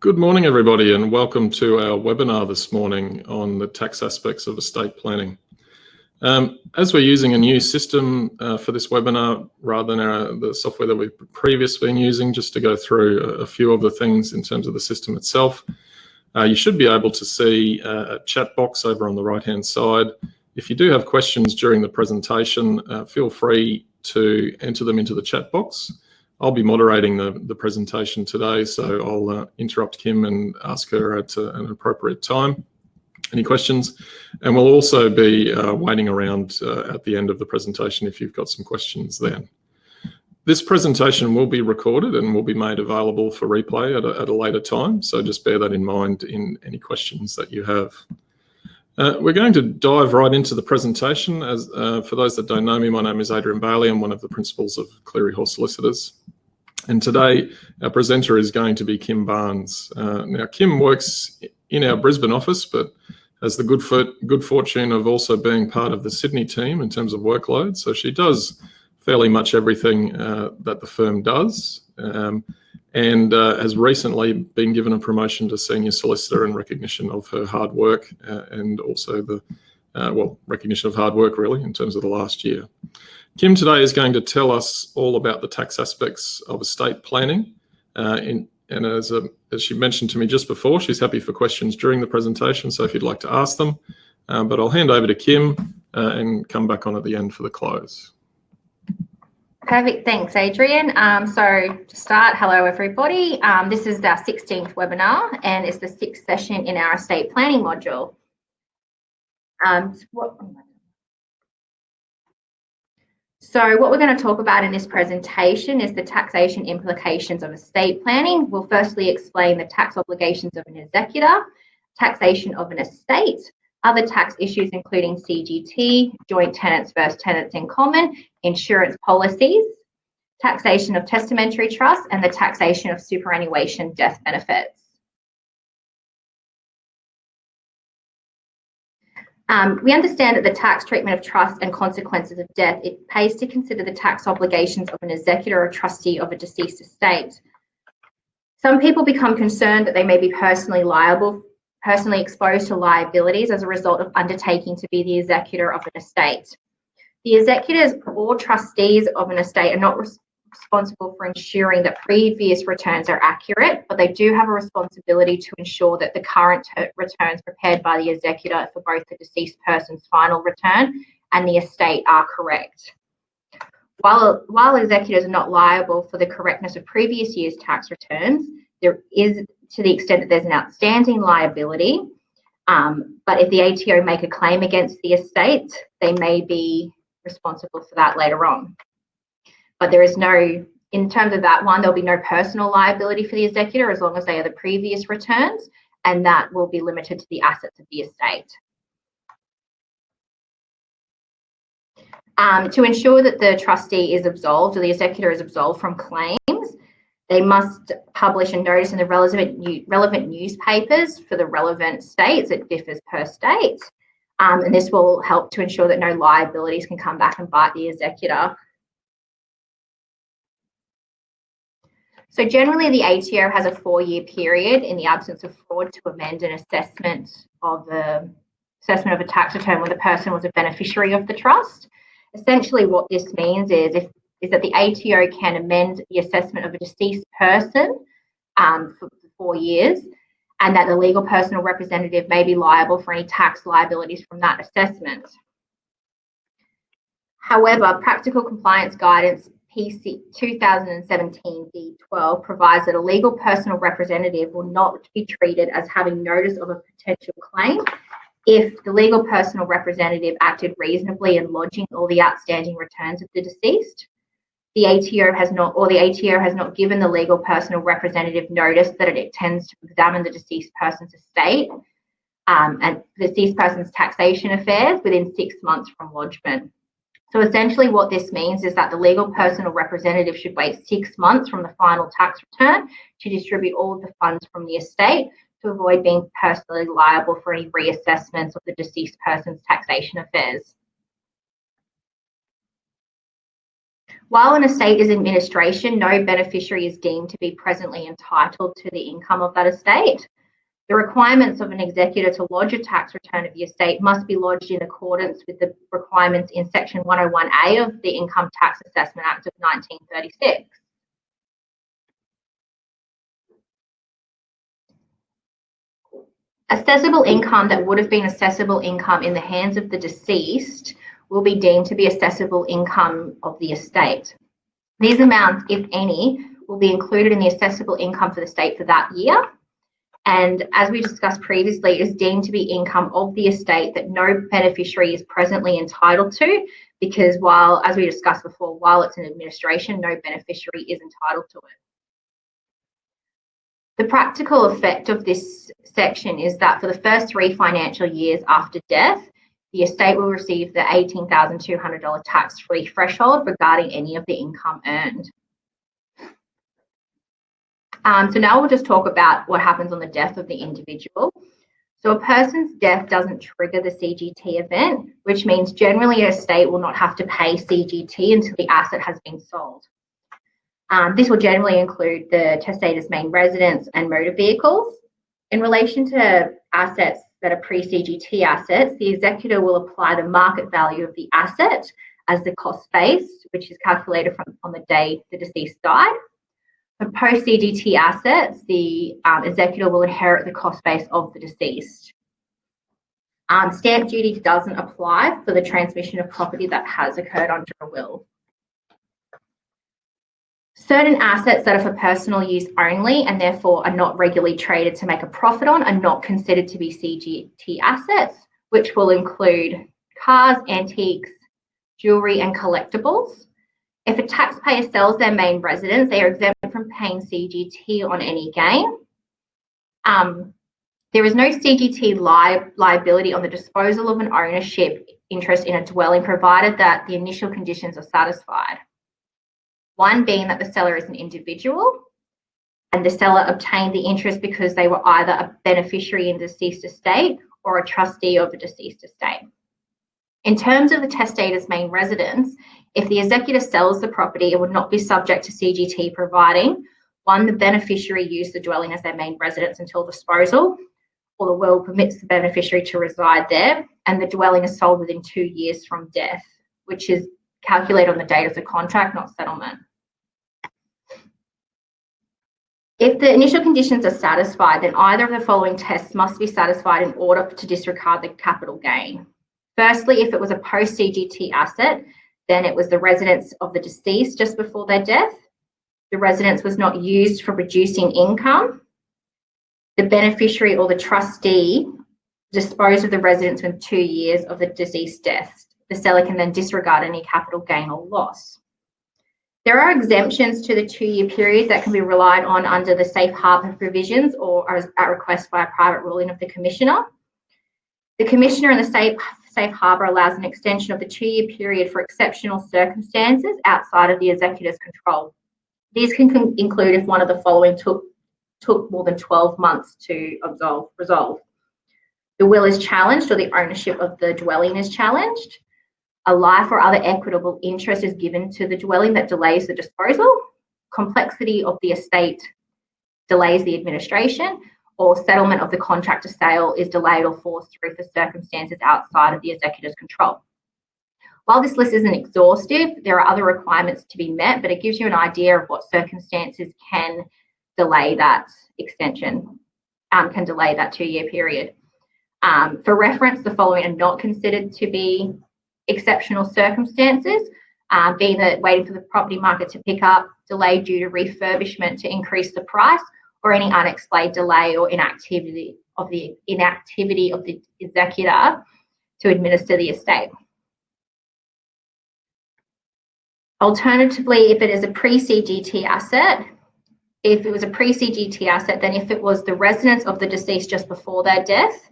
Good morning, everybody, and welcome to our webinar this morning on the tax aspects of estate planning. As we're using a new system for this webinar, rather than the software that we've previously been using, just to go through a few of the things in terms of the system itself, you should be able to see a chat box over on the right-hand side. If you do have questions during the presentation, feel free to enter them into the chat box. I'll be moderating the presentation today, so I'll interrupt Kim and ask her at an appropriate time any questions. And we'll also be waiting around at the end of the presentation if you've got some questions then. This presentation will be recorded and will be made available for replay at a later time, so just bear that in mind in any questions that you have. We're going to dive right into the presentation. As for those that don't know me, my name is Adrian Bailey. I'm one of the principals of Cleary Hall Solicitors. And today, our presenter is going to be Kim Barnes. Now, Kim works in our Brisbane office, but has the good fortune of also being part of the Sydney team in terms of workload. So she does fairly much everything that the firm does, and has recently been given a promotion to senior solicitor in recognition of her hard work and also the recognition of hard work really in terms of the last year. Kim today is going to tell us all about the tax aspects of estate planning, and as she mentioned to me just before, she's happy for questions during the presentation, so if you'd like to ask them, but I'll hand over to Kim and come back on at the end for the close. Perfect, thanks Adrian. So to start, hello everybody. This is our 16th webinar and it's the 6th session in our estate planning module. So what we're going to talk about in this presentation is the taxation implications of estate planning. We'll firstly explain the tax obligations of an executor, taxation of an estate, other tax issues including CGT, joint tenants versus tenants in common, insurance policies, taxation of testamentary trusts, and the taxation of superannuation death benefits. We understand that the tax treatment of trust and consequences of death, it pays to consider the tax obligations of an executor or trustee of a deceased estate. Some people become concerned that they may be personally exposed to liabilities as a result of undertaking to be the executor of an estate. The executors or trustees of an estate are not responsible for ensuring that previous returns are accurate, but they do have a responsibility to ensure that the current returns prepared by the executor for both the deceased person's final return and the estate are correct. While executors are not liable for the correctness of previous year's tax returns, there is, to the extent that there's an outstanding liability, but if the ATO make a claim against the estate, they may be responsible for that later on. But there is no, in terms of that one, there'll be no personal liability for the executor as long as they are the previous returns, and that will be limited to the assets of the estate. To ensure that the trustee is absolved or the executor is absolved from claims, they must publish a notice in the relevant newspapers for the relevant states. It differs per state, and this will help to ensure that no liabilities can come back and bite the executor. So generally, the ATO has a 4-year period in the absence of fraud to amend an assessment of a tax return when the person was a beneficiary of the trust. Essentially, what this means is that the ATO can amend the assessment of a deceased person for 4 years, and that the legal personal representative may be liable for any tax liabilities from that assessment. However, practical compliance guidance PC 2017-B12 provides that a legal personal representative will not be treated as having notice of a potential claim if the legal personal representative acted reasonably in lodging all the outstanding returns of the deceased. The ATO has not given the legal personal representative notice that it intends to examine the deceased person's estate and the deceased person's taxation affairs within 6 months from lodgement. So essentially what this means is that the legal personal representative should wait 6 months from the final tax return to distribute all of the funds from the estate to avoid being personally liable for any reassessments of the deceased person's taxation affairs. While an estate is in administration, no beneficiary is deemed to be presently entitled to the income of that estate. The requirements of an executor to lodge a tax return of the estate must be lodged in accordance with the requirements in Section 101A of the Income Tax Assessment Act of 1936. Assessable income that would have been assessable income in the hands of the deceased will be deemed to be assessable income of the estate. These amounts, if any, will be included in the assessable income for the estate for that year. And as we discussed previously, it is deemed to be income of the estate that no beneficiary is presently entitled to, because while, as we discussed before, while it's in administration, no beneficiary is entitled to it. The practical effect of this section is that for the first 3 financial years after death, the estate will receive the $18,200 tax-free threshold regarding any of the income earned. So now we'll just talk about what happens on the death of the individual. So a person's death doesn't trigger the CGT event, which means generally an estate will not have to pay CGT until the asset has been sold. This will generally include the testator's main residence and motor vehicles. In relation to assets that are pre-CGT assets, the executor will apply the market value of the asset as the cost base, which is calculated from on the day the deceased died. For post-CGT assets, the executor will inherit the cost base of the deceased. Stamp duty doesn't apply for the transmission of property that has occurred under a will. Certain assets that are for personal use only and therefore are not regularly traded to make a profit on are not considered to be CGT assets, which will include cars, antiques, jewellery and collectibles. If a taxpayer sells their main residence, they are exempt from paying CGT on any gain. There is no CGT liability on the disposal of an ownership interest in a dwelling, provided that the initial conditions are satisfied. One being that the seller is an individual and the seller obtained the interest because they were either a beneficiary in the deceased estate or a trustee of a deceased estate. In terms of the testator's main residence, if the executor sells the property, it would not be subject to CGT, providing, one, the beneficiary used the dwelling as their main residence until disposal, or the will permits the beneficiary to reside there, and the dwelling is sold within 2 years from death, which is calculated on the date of the contract, not settlement. If the initial conditions are satisfied, then either of the following tests must be satisfied in order to disregard the capital gain. Firstly, if it was a post-CGT asset, then it was the residence of the deceased just before their death. The residence was not used for producing income. The beneficiary or the trustee disposed of the residence within 2 years of the deceased's death. The seller can then disregard any capital gain or loss. There are exemptions to the 2-year period that can be relied on under the safe harbour provisions or as at request by a private ruling of the Commissioner. The Commissioner in the safe harbour allows an extension of the 2-year period for exceptional circumstances outside of the executor's control. These can include if one of the following took more than 12 months to resolve. The will is challenged or the ownership of the dwelling is challenged. A life or other equitable interest is given to the dwelling that delays the disposal. Complexity of the estate delays the administration, or settlement of the contract to sale is delayed or forced through for circumstances outside of the executor's control. While this list isn't exhaustive, there are other requirements to be met, but it gives you an idea of what circumstances can delay that extension, can delay that 2-year period. For reference, the following are not considered to be exceptional circumstances, being that waiting for the property market to pick up, delay due to refurbishment to increase the price, or any unexplained delay or inactivity of the executor to administer the estate. Alternatively, if it is a pre-CGT asset, then if it was the residence of the deceased just before their death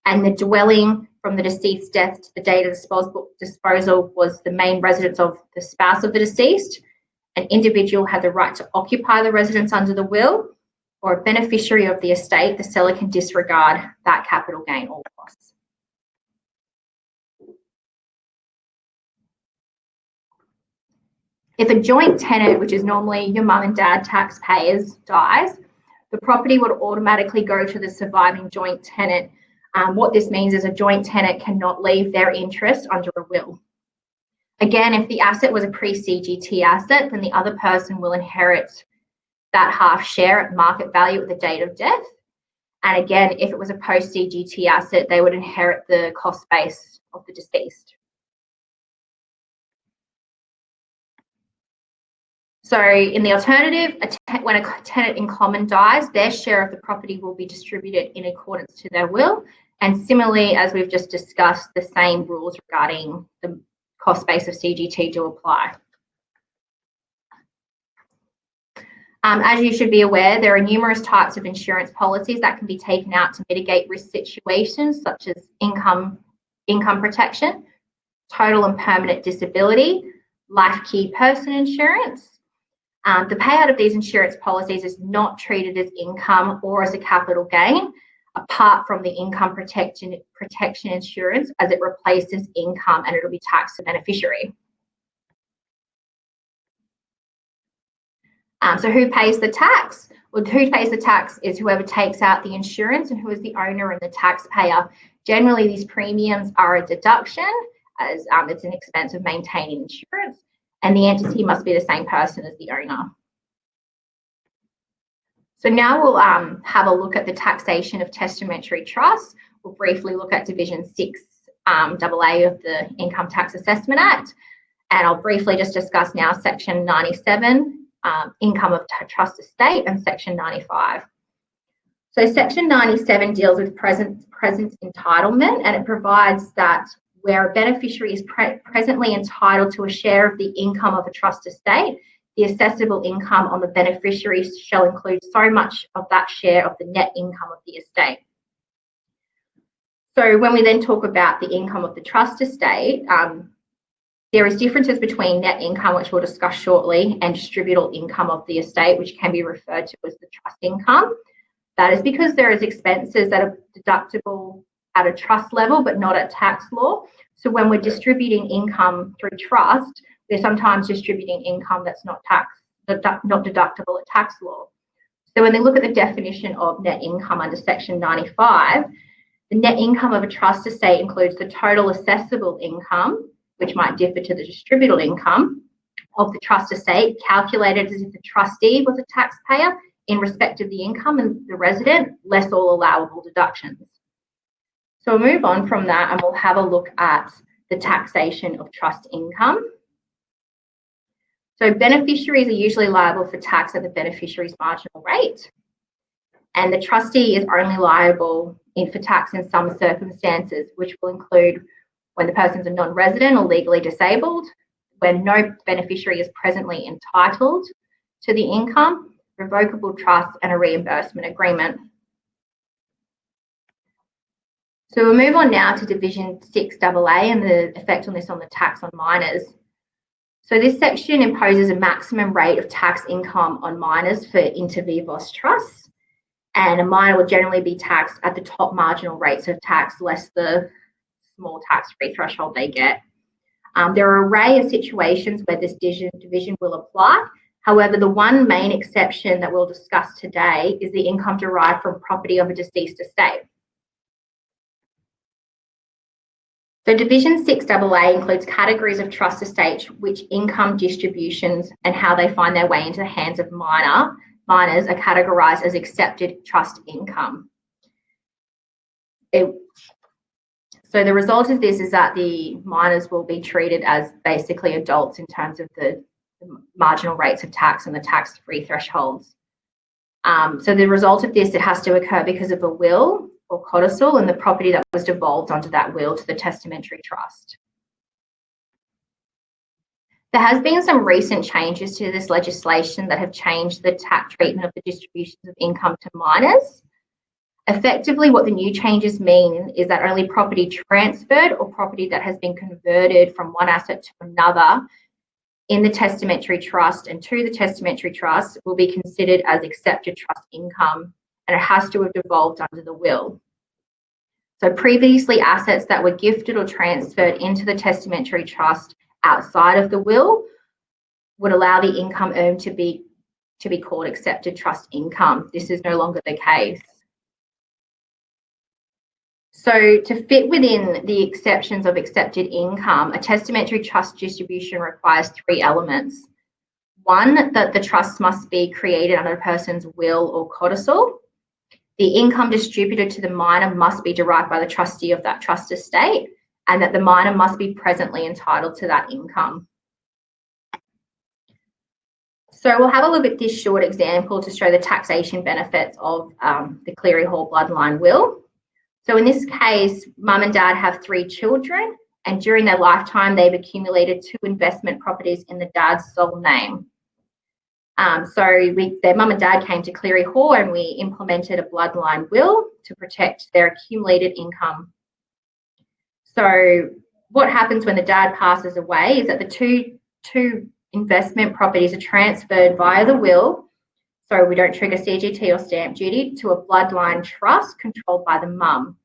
and the dwelling from the deceased's death to the date of disposal was the main residence of the spouse of the deceased, an individual had the right to occupy the residence under the will, or a beneficiary of the estate, the seller can disregard that capital gain or loss. If a joint tenant, which is normally your mum and dad taxpayers, dies, the property would automatically go to the surviving joint tenant. What this means is a joint tenant cannot leave their interest under a will. Again, if the asset was a pre-CGT asset, then the other person will inherit that half share at market value at the date of death. And again, if it was a post-CGT asset, they would inherit the cost base of the deceased. So in the alternative, when a tenant in common dies, their share of the property will be distributed in accordance to their will. And similarly, as we've just discussed, the same rules regarding the cost base of CGT do apply. As you should be aware, there are numerous types of insurance policies that can be taken out to mitigate risk situations such as income protection, total and permanent disability, life key person insurance. The payout of these insurance policies is not treated as income or as a capital gain, apart from the income protection insurance, as it replaces income and it'll be taxed to beneficiary. So who pays the tax? Well, who pays the tax is whoever takes out the insurance and who is the owner and the taxpayer. Generally, these premiums are a deduction, as it's an expense of maintaining insurance, and the entity must be the same person as the owner. So now we'll have a look at the taxation of testamentary trusts. We'll briefly look at Division 6 AAA of the Income Tax Assessment Act, and I'll briefly just discuss now Section 97, Income of Trust Estate, and Section 95. So Section 97 deals with present entitlement, and it provides that where a beneficiary is presently entitled to a share of the income of a trust estate, the assessable income on the beneficiary shall include so much of that share of the net income of the estate. So when we then talk about the income of the trust estate, there is differences between net income, which we'll discuss shortly, and distributable income of the estate, which can be referred to as the trust income. That is because there is expenses that are deductible at a trust level, but not at tax law. So when we're distributing income through trust, we're sometimes distributing income that's not deductible at tax law. So when they look at the definition of net income under Section 95, the net income of a trust estate includes the total assessable income, which might differ to the distributable income of the trust estate, calculated as if the trustee was a taxpayer in respect of the income and the resident, less all allowable deductions. So we'll move on from that and we'll have a look at the taxation of trust income. So beneficiaries are usually liable for tax at the beneficiary's marginal rate, and the trustee is only liable for tax in some circumstances, which will include when the person's a non-resident or legally disabled, when no beneficiary is presently entitled to the income, revocable trust, and a reimbursement agreement. So we'll move on now to Division 6 AA and the effect on this on the tax on minors. So this section imposes a maximum rate of tax income on minors for inter vivos trusts, and a minor will generally be taxed at the top marginal rates of tax, less the small tax-free threshold they get. There are an array of situations where this division will apply. However, the one main exception that we'll discuss today is the income derived from property of a deceased estate. So Division 6 AA includes categories of trust estates which income distributions and how they find their way into the hands of minors are categorised as accepted trust income. So the result of this is that the minors will be treated as basically adults in terms of the marginal rates of tax and the tax-free thresholds. So the result of this, it has to occur because of a will or codicil and the property that was devolved onto that will to the testamentary trust. There has been some recent changes to this legislation that have changed the tax treatment of the distributions of income to minors. Effectively, what the new changes mean is that only property transferred or property that has been converted from one asset to another in the testamentary trust and to the testamentary trust will be considered as accepted trust income, and it has to have devolved under the will. So previously, assets that were gifted or transferred into the testamentary trust outside of the will would allow the income earned to be called accepted trust income. This is no longer the case. So to fit within the exceptions of accepted income, a testamentary trust distribution requires 3 elements. 1, that the trust must be created under a person's will or codicil. The income distributed to the minor must be derived by the trustee of that trust estate, and that the minor must be presently entitled to that income. So we'll have a look at this short example to show the taxation benefits of the Cleary Hall Bloodline will. So in this case, mum and dad have 3 children, and during their lifetime, they've accumulated 2 investment properties in the dad's sole name. Their mum and dad came to Cleary Hall and we implemented a bloodline will to protect their accumulated income. So what happens when the dad passes away is that the two investment properties are transferred via the will, so we don't trigger CGT or stamp duty, to a bloodline trust controlled by the mum.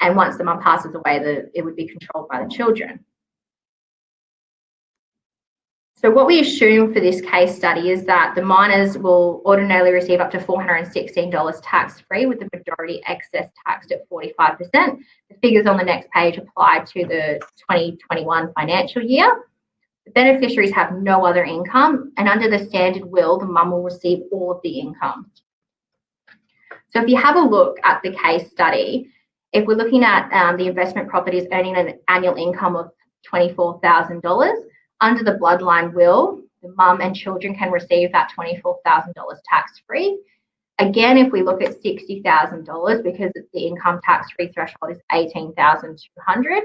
And once the mum passes away, it would be controlled by the children. So what we assume for this case study is that the minors will ordinarily receive up to $416 tax-free, with the majority excess taxed at 45%. The figures on the next page apply to the 2021 financial year. The beneficiaries have no other income, and under the standard will, the mum will receive all of the income. So if you have a look at the case study, if we're looking at the investment properties earning an annual income of $24,000, under the bloodline will, the mum and children can receive that $24,000 tax-free. Again, if we look at $60,000, because the income tax-free threshold is $18,200,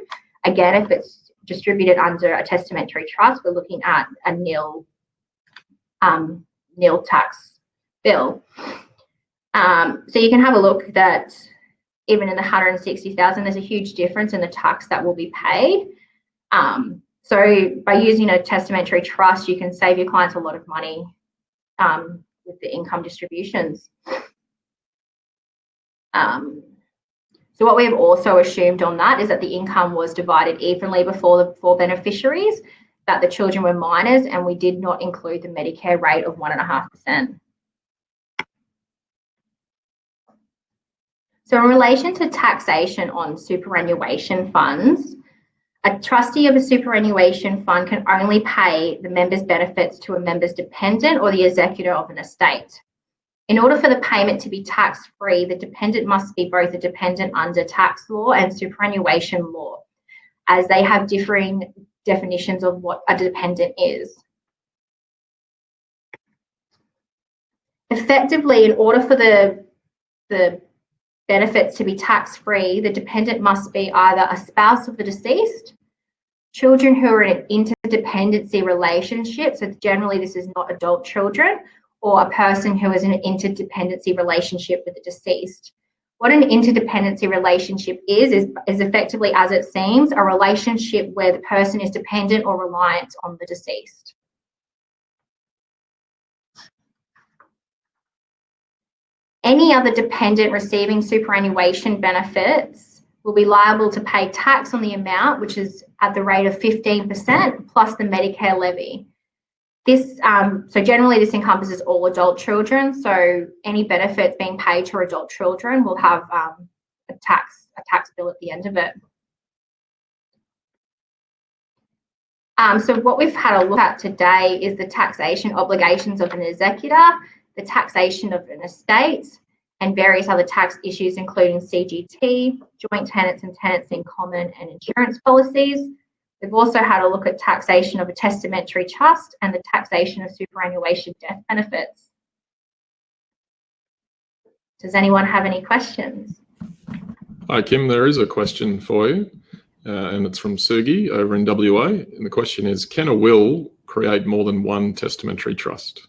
again, if it's distributed under a testamentary trust, we're looking at a nil tax bill. So you can have a look that even in the $160,000, there's a huge difference in the tax that will be paid. So by using a testamentary trust, you can save your clients a lot of money with the income distributions. So what we have also assumed on that is that the income was divided evenly before the 4 beneficiaries, that the children were minors, and we did not include the Medicare rate of 1.5%. So in relation to taxation on superannuation funds, a trustee of a superannuation fund can only pay the member's benefits to a member's dependent or the executor of an estate. In order for the payment to be tax-free, the dependent must be both a dependent under tax law and superannuation law, as they have differing definitions of what a dependent is. Effectively, in order for the benefits to be tax-free, the dependent must be either a spouse of the deceased, children who are in an interdependency relationship, so generally this is not adult children, or a person who is in an interdependency relationship with the deceased. What an interdependency relationship is effectively, as it seems, a relationship where the person is dependent or reliant on the deceased. Any other dependent receiving superannuation benefits will be liable to pay tax on the amount, which is at the rate of 15% plus the Medicare levy. So generally this encompasses all adult children. So any benefits being paid to adult children will have a tax bill at the end of it. So what we've had a look at today is the taxation obligations of an executor, the taxation of an estate, and various other tax issues, including CGT, joint tenants and tenants in common, and insurance policies. We've also had a look at taxation of a testamentary trust and the taxation of superannuation death benefits. Does anyone have any questions? Hi, Kim. There is a question for you, and it's from Sugi over in WA. And the question is, can a will create more than one testamentary trust?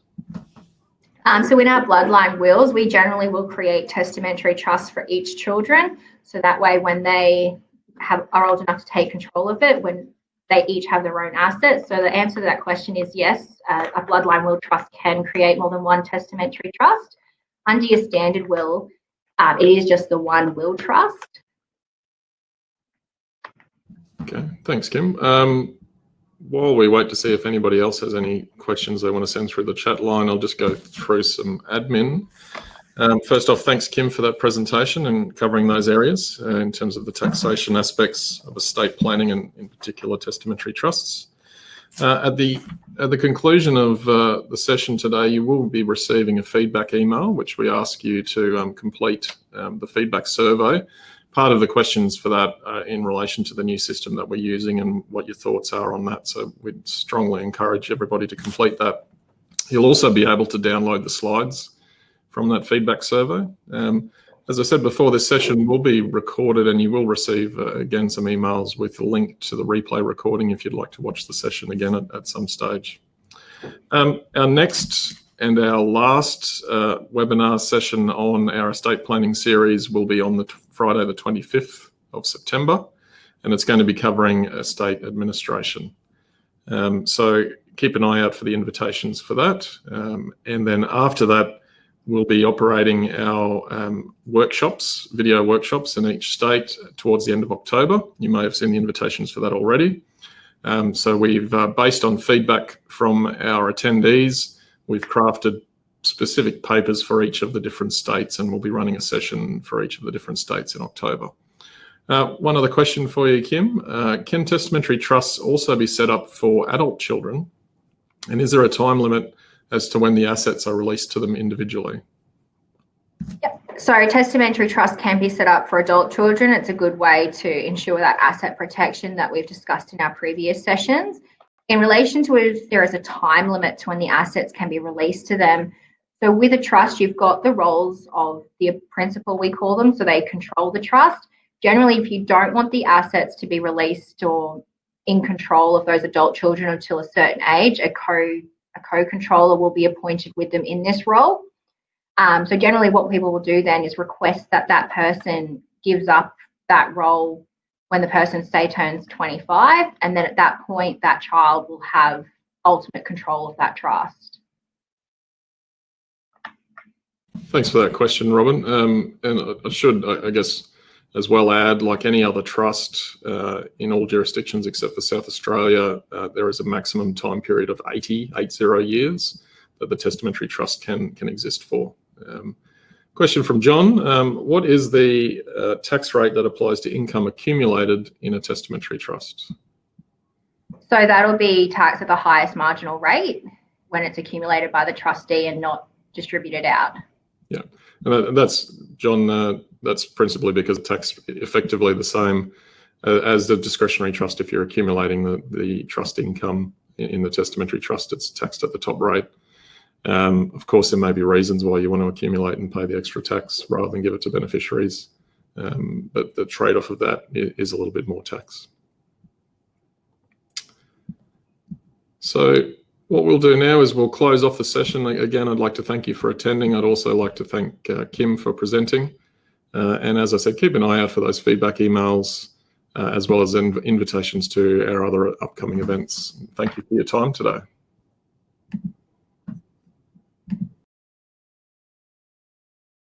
So in our bloodline wills, we generally will create testamentary trusts for each children. So that way, when they are old enough to take control of it, when they each have their own assets. So the answer to that question is yes, a bloodline will trust can create more than one testamentary trust. Under your standard will, it is just the one will trust. Okay, thanks, Kim. while we wait to see if anybody else has any questions they want to send through the chat line, I'll just go through some admin. First off, thanks, Kim, for that presentation and covering those areas in terms of the taxation aspects of estate planning and in particular testamentary trusts. At the conclusion of the session today, you will be receiving a feedback email, which we ask you to complete the feedback survey. Part of the questions for that in relation to the new system that we're using and what your thoughts are on that. So we'd strongly encourage everybody to complete that. You'll also be able to download the slides from that feedback survey. As I said before, this session will be recorded and you will receive, again, some emails with a link to the replay recording if you'd like to watch the session again at some stage. Our next and our last webinar session on our estate planning series will be on the Friday the 25th of September, and it's going to be covering estate administration. So keep an eye out for the invitations for that. And then after that, we'll be operating our workshops, video workshops in each state towards the end of October. You may have seen the invitations for that already. So we've, based on feedback from our attendees, we've crafted specific papers for each of the different states, and we'll be running a session for each of the different states in October. One other question for you, Kim. Can testamentary trusts also be set up for adult children? And is there a time limit as to when the assets are released to them individually? Yep. So testamentary trust can be set up for adult children. It's a good way to ensure that asset protection that we've discussed in our previous sessions. In relation to if there is a time limit to when the assets can be released to them, so with a trust, you've got the roles of the principal, we call them, so they control the trust. Generally, if you don't want the assets to be released or in control of those adult children until a certain age, a co-controller will be appointed with them in this role. So generally what people will do then is request that that person gives up that role when the person, say, turns 25, and then at that point, that child will have ultimate control of that trust. Thanks for that question, Robin. And I should, I guess, as well add, like any other trust in all jurisdictions except for South Australia, there is a maximum time period of 80 years that the testamentary trust can exist for. Question from John. What is the tax rate that applies to income accumulated in a testamentary trust? So that'll be taxed at the highest marginal rate when it's accumulated by the trustee and not distributed out. Yeah, and that's, John, that's principally because tax effectively the same as the discretionary trust. If you're accumulating the trust income in the testamentary trust, it's taxed at the top rate. Of course, there may be reasons why you want to accumulate and pay the extra tax rather than give it to beneficiaries, but the trade-off of that is a little bit more tax. So what we'll do now is we'll close off the session. Again, I'd like to thank you for attending. I'd also like to thank Kim for presenting. And as I said, keep an eye out for those feedback emails, as well as invitations to our other upcoming events. Thank you for your time today.